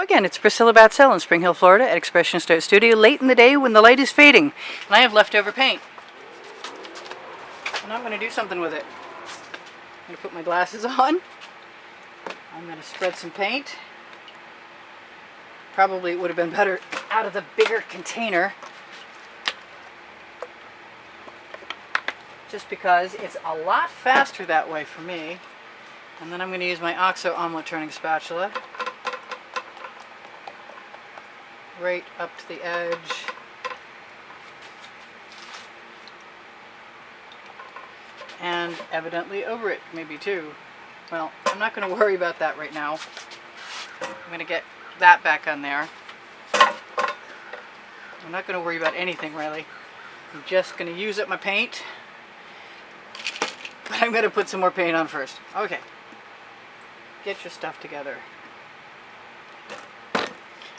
Again, it's Priscilla Batzell in Spring Hill, Florida at Expressionist Art Studio late in the day when the light is fading. And I have leftover paint. And I'm going to do something with it. I'm going to put my glasses on. I'm going to spread some paint. Probably it would have been better out of the bigger container. Just because it's a lot faster that way for me. And then I'm going to use my OXO omelet turning spatula. Right up to the edge. And evidently over it, maybe too. Well, I'm not going to worry about that right now. I'm going to get that back on there. I'm not going to worry about anything really. I'm just going to use up my paint. But I'm going to put some more paint on first. Okay. Get your stuff together.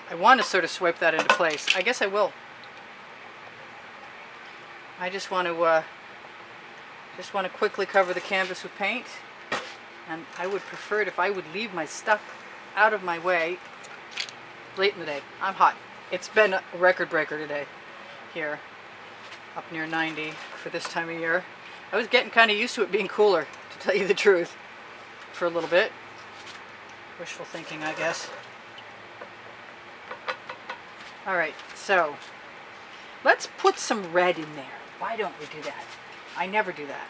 I want to sort of swipe that into place. I guess I will. I just want to quickly cover the canvas with paint, and I would prefer it if I would leave my stuff out of my way late in the day. I'm hot. It's been a record breaker today here, up near 90 for this time of year. I was getting kind of used to it being cooler, to tell you the truth, for a little bit. Wishful thinking, I guess. Alright, so let's put some red in there. Why don't we do that? I never do that.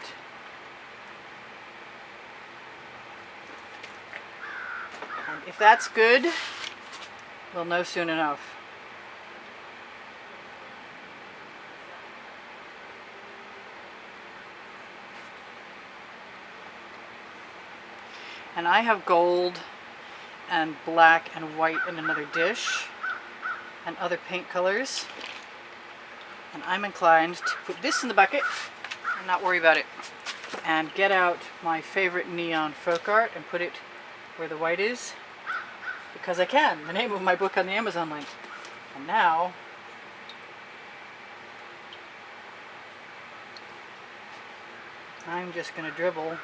And if that's good, we'll know soon enough. And I have gold and black and white in another dish. And other paint colors, and I'm inclined to put this in the bucket and not worry about it, and get out my favorite neon folk art and put it where the white is, because I can. The name of my book on the Amazon link. And now I'm just going to dribble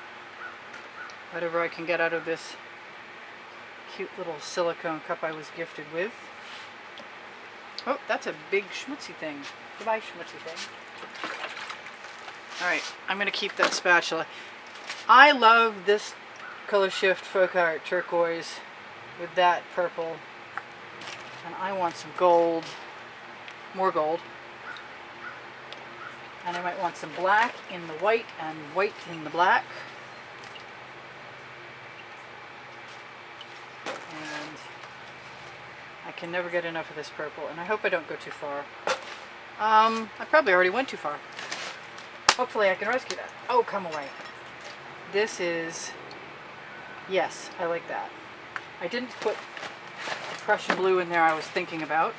whatever I can get out of this cute little silicone cup I was gifted with. Oh, that's a big schmutzy thing. Goodbye, schmutzy thing. Alright, I'm going to keep that spatula. I love this color shift folk art turquoise with that purple. And I want some gold. More gold. And I might want some black in the white and white in the black. I can never get enough of this purple, and I hope I don't go too far. I probably already went too far. Hopefully I can rescue that. Oh, come away. This is... Yes, I like that. I didn't put the Prussian blue in there I was thinking about.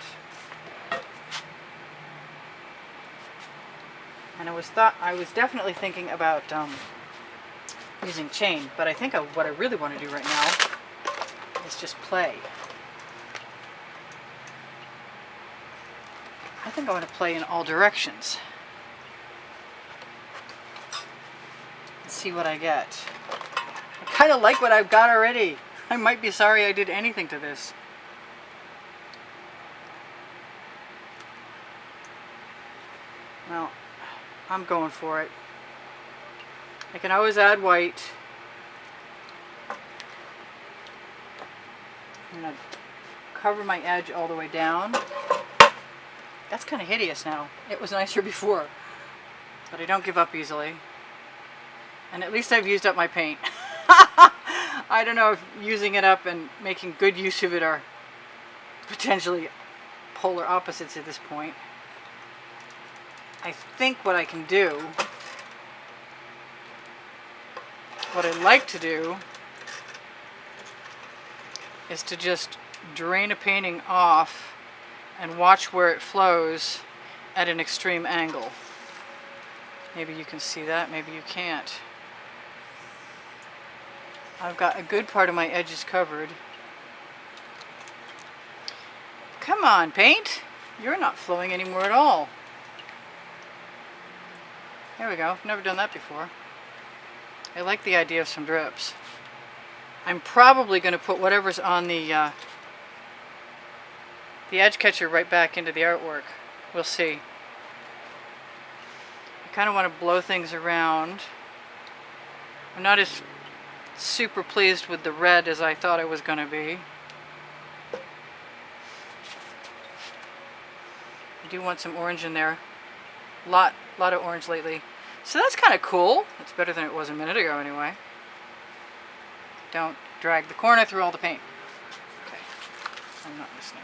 And I was definitely thinking about using chain, but I think what I really want to do right now is just play. I think I want to play in all directions. Let's see what I get. I kind of like what I've got already. I might be sorry I did anything to this. Well, I'm going for it. I can always add white. I'm going to cover my edge all the way down. That's kind of hideous now. It was nicer before. But I don't give up easily. And at least I've used up my paint. I don't know if using it up and making good use of it are potentially polar opposites at this point. I think what I can do, what I like to do, is to just drain a painting off and watch where it flows at an extreme angle. Maybe you can see that, maybe you can't. I've got a good part of my edges covered. Come on, paint! You're not flowing anymore at all. There we go. I've never done that before. I like the idea of some drips. I'm probably going to put whatever's on the the edge catcher right back into the artwork. We'll see. I kind of want to blow things around. I'm not as super pleased with the red as I thought I was going to be. I do want some orange in there. Lot of orange lately. So that's kind of cool. It's better than it was a minute ago anyway. Don't drag the corner through all the paint. Okay, I'm not listening.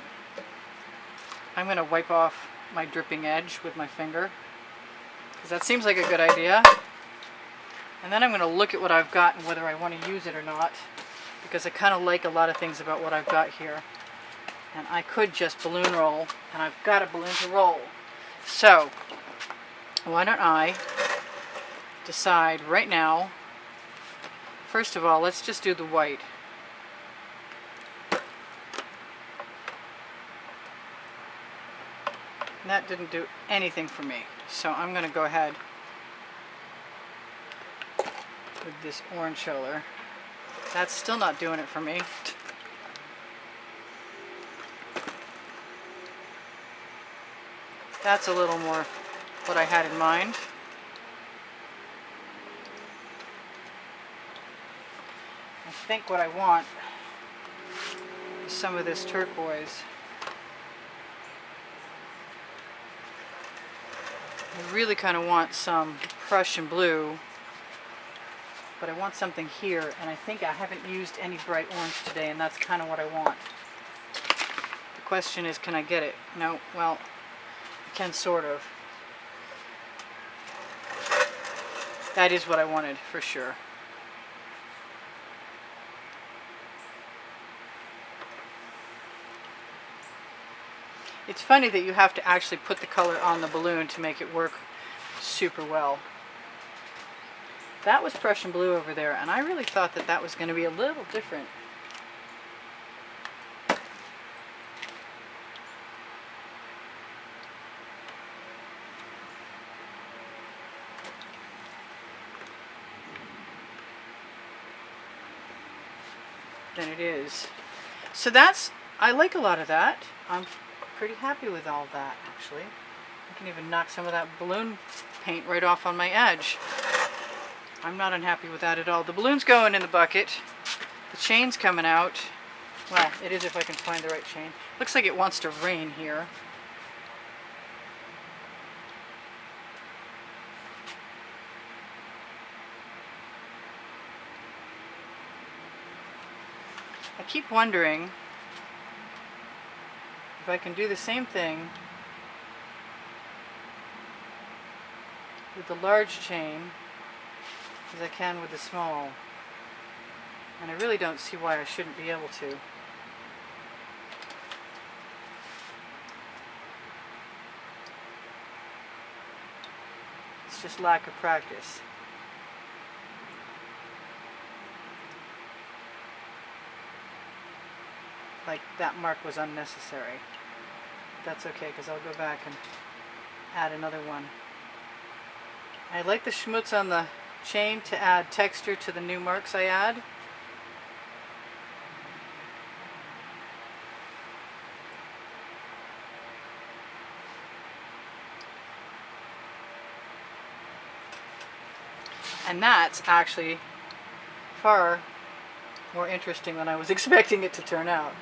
I'm going to wipe off my dripping edge with my finger, because that seems like a good idea. And then I'm going to look at what I've got and whether I want to use it or not, because I kind of like a lot of things about what I've got here. And I could just balloon roll, and I've got a balloon to roll. So, why don't I decide right now, first of all, let's just do the white. And that didn't do anything for me. So I'm going to go ahead with this orange color. That's still not doing it for me. That's a little more what I had in mind. I think what I want is some of this turquoise. I really kind of want some Prussian blue, but I want something here, and I think I haven't used any bright orange today, and that's kind of what I want. The question is, can I get it? No, well, I can sort of. That is what I wanted, for sure. It's funny that you have to actually put the color on the balloon to make it work super well. That was Prussian blue over there, and I really thought that that was going to be a little different. Than it is. So that's, I like a lot of that. I'm pretty happy with all that, actually. I can even knock some of that balloon paint right off on my edge. I'm not unhappy with that at all. The balloon's going in the bucket. The chain's coming out. Well, it is if I can find the right chain. Looks like it wants to rain here. I keep wondering if I can do the same thing with the large chain as I can with the small. And I really don't see why I shouldn't be able to. It's just lack of practice. Like, that mark was unnecessary. That's okay, because I'll go back and add another one. I like the schmutz on the chain to add texture to the new marks I add. And that's actually far more interesting than I was expecting it to turn out.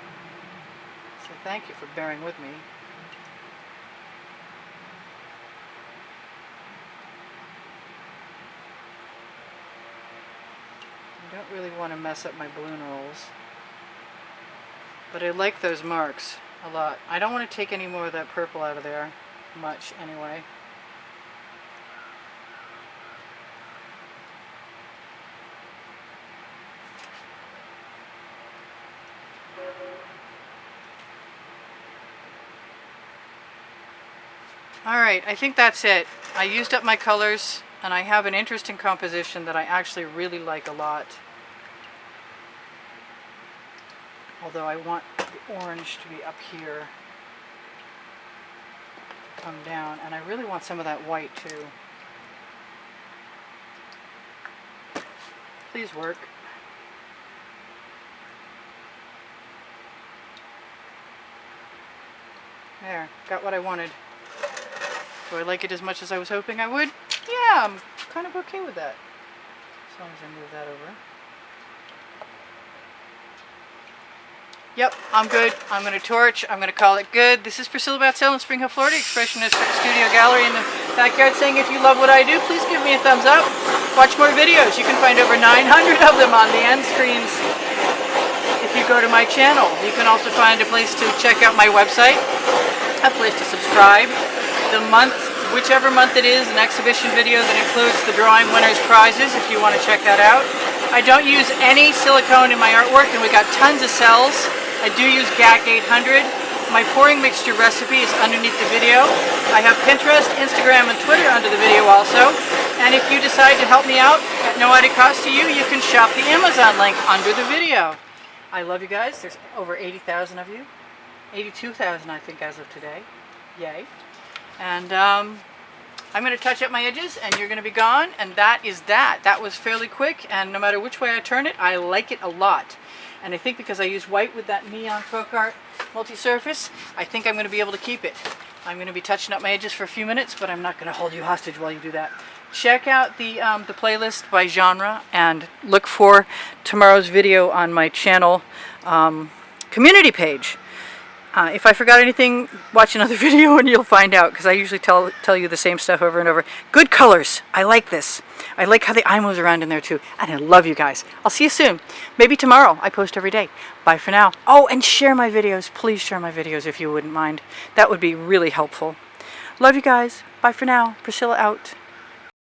So thank you for bearing with me. I don't really want to mess up my balloon rolls, but I like those marks a lot. I don't want to take any more of that purple out of there, much anyway. Alright, I think that's it. I used up my colors, and I have an interesting composition that I actually really like a lot. Although I want the orange to be up here, come down, and I really want some of that white too. Please work. There, got what I wanted. Do I like it as much as I was hoping I would? Yeah, I'm kind of okay with that. As long as I move that over. Yep, I'm good. I'm going to torch. I'm going to call it good. This is Priscilla Batzell in Spring Hill, Florida, Expressionist Studio Gallery in the backyard, saying if you love what I do, please give me a thumbs up. Watch more videos. You can find over 900 of them on the end screens if you go to my channel. You can also find a place to check out my website, a place to subscribe. The month, whichever month it is, an exhibition video that includes the drawing winners' prizes if you want to check that out. I don't use any silicone in my artwork, and we got tons of cells. I do use GAC 800. My pouring mixture recipe is underneath the video. I have Pinterest, Instagram, and Twitter under the video also. And if you decide to help me out at no added cost to you, you can shop the Amazon link under the video. I love you guys. There's over 80,000 of you. 82,000 I think as of today. Yay. And I'm going to touch up my edges and you're going to be gone, and that is that. That was fairly quick, and no matter which way I turn it, I like it a lot. And I think because I use white with that neon folk art multi-surface, I think I'm going to be able to keep it. I'm going to be touching up my edges for a few minutes, but I'm not going to hold you hostage while you do that. Check out the playlist by genre, and look for tomorrow's video on my channel community page. If I forgot anything, watch another video and you'll find out, because I usually tell you the same stuff over and over. Good colors. I like this. I like how the eye moves around in there too. And I love you guys. I'll see you soon. Maybe tomorrow. I post every day. Bye for now. Oh, and share my videos. Please share my videos if you wouldn't mind. That would be really helpful. Love you guys. Bye for now. Priscilla out.